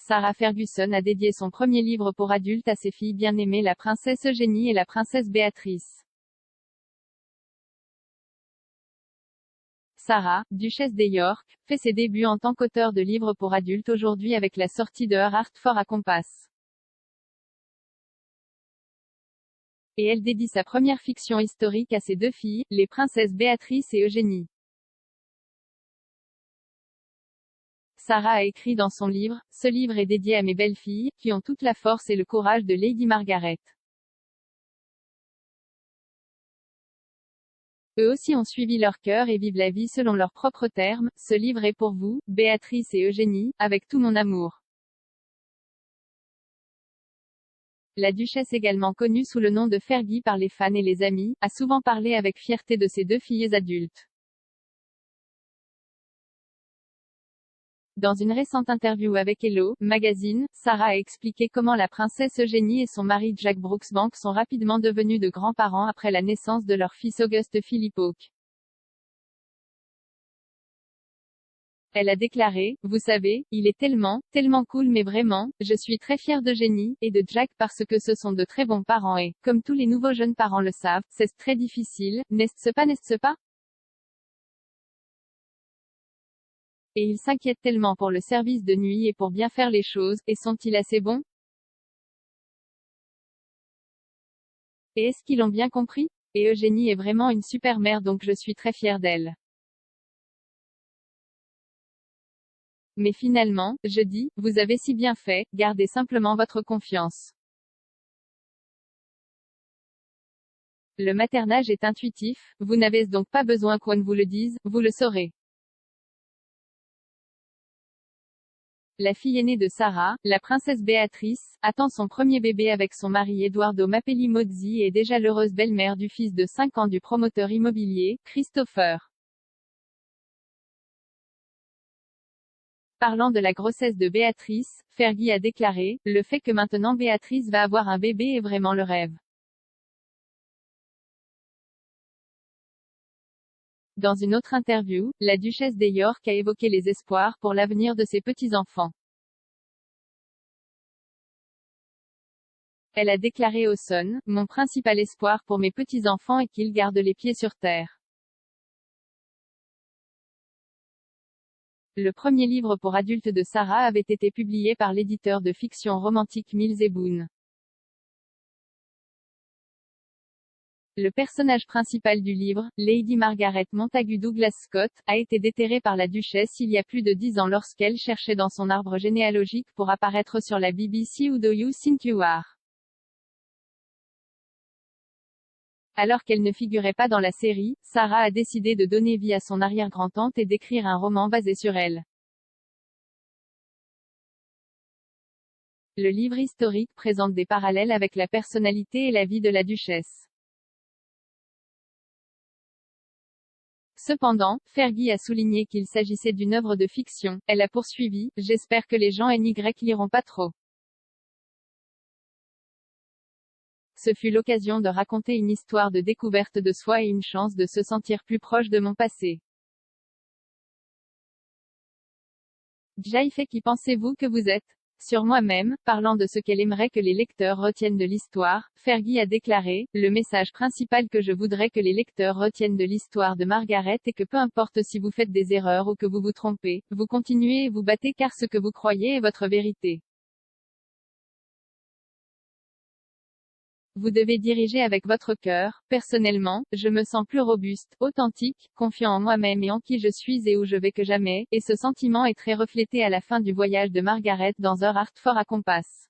Sarah Ferguson a dédié son premier livre pour adultes à ses filles bien-aimées, la princesse Eugénie et la princesse Béatrice. Sarah, duchesse de York, fait ses débuts en tant qu'auteure de livres pour adultes aujourd'hui avec la sortie de Her Heart for a Compass. Et elle dédie sa première fiction historique à ses deux filles, les princesses Béatrice et Eugénie. Sarah a écrit dans son livre, « Ce livre est dédié à mes belles-filles, qui ont toute la force et le courage de Lady Margaret. Eux aussi ont suivi leur cœur et vivent la vie selon leurs propres termes. Ce livre est pour vous, Béatrice et Eugénie, avec tout mon amour. » La duchesse, également connue sous le nom de Fergie par les fans et les amis, a souvent parlé avec fierté de ses deux filles adultes. Dans une récente interview avec Hello Magazine, Sarah a expliqué comment la princesse Eugénie et son mari Jack Brooksbank sont rapidement devenus de grands-parents après la naissance de leur fils Auguste Philippoke. Elle a déclaré, « Vous savez, il est tellement cool, mais vraiment, je suis très fière d'Eugénie, et de Jack parce que ce sont de très bons parents et, comme tous les nouveaux jeunes parents le savent, c'est très difficile, n'est-ce pas ? Et ils s'inquiètent tellement pour le service de nuit et pour bien faire les choses, et sont-ils assez bons ? Et est-ce qu'ils l'ont bien compris ? Et Eugénie est vraiment une super mère, donc je suis très fière d'elle. Mais finalement, je dis, vous avez si bien fait, gardez simplement votre confiance. Le maternage est intuitif, vous n'avez donc pas besoin qu'on vous le dise, vous le saurez. La fille aînée de Sarah, la princesse Béatrice, attend son premier bébé avec son mari Edoardo Mapelli Mozzi et est déjà l'heureuse belle-mère du fils de 5 ans du promoteur immobilier, Christopher. Parlant de la grossesse de Béatrice, Fergie a déclaré, « Le fait que maintenant Béatrice va avoir un bébé est vraiment le rêve. » Dans une autre interview, la duchesse de York a évoqué les espoirs pour l'avenir de ses petits-enfants. Elle a déclaré au Sun, « Mon principal espoir pour mes petits-enfants est qu'ils gardent les pieds sur terre. » Le premier livre pour adultes de Sarah avait été publié par l'éditeur de fiction romantique Mills et Boon. Le personnage principal du livre, Lady Margaret Montagu Douglas Scott, a été déterré par la duchesse il y a plus de 10 ans lorsqu'elle cherchait dans son arbre généalogique pour apparaître sur la BBC Who Do You Think You Are. Alors qu'elle ne figurait pas dans la série, Sarah a décidé de donner vie à son arrière-grand-tante et d'écrire un roman basé sur elle. Le livre historique présente des parallèles avec la personnalité et la vie de la duchesse. Cependant, Fergie a souligné qu'il s'agissait d'une œuvre de fiction. Elle a poursuivi, « J'espère que les gens n'y liront pas trop. Ce fut l'occasion de raconter une histoire de découverte de soi et une chance de se sentir plus proche de mon passé. » Jai fait qui pensez-vous que vous êtes ? Sur moi-même, parlant de ce qu'elle aimerait que les lecteurs retiennent de l'histoire, Fergie a déclaré, « Le message principal que je voudrais que les lecteurs retiennent de l'histoire de Margaret est que peu importe si vous faites des erreurs ou que vous vous trompez, vous continuez et vous battez car ce que vous croyez est votre vérité. Vous devez diriger avec votre cœur. Personnellement, je me sens plus robuste, authentique, confiant en moi-même et en qui je suis et où je vais que jamais, et ce sentiment est très reflété à la fin du voyage de Margaret dans Her Heart for a Compass.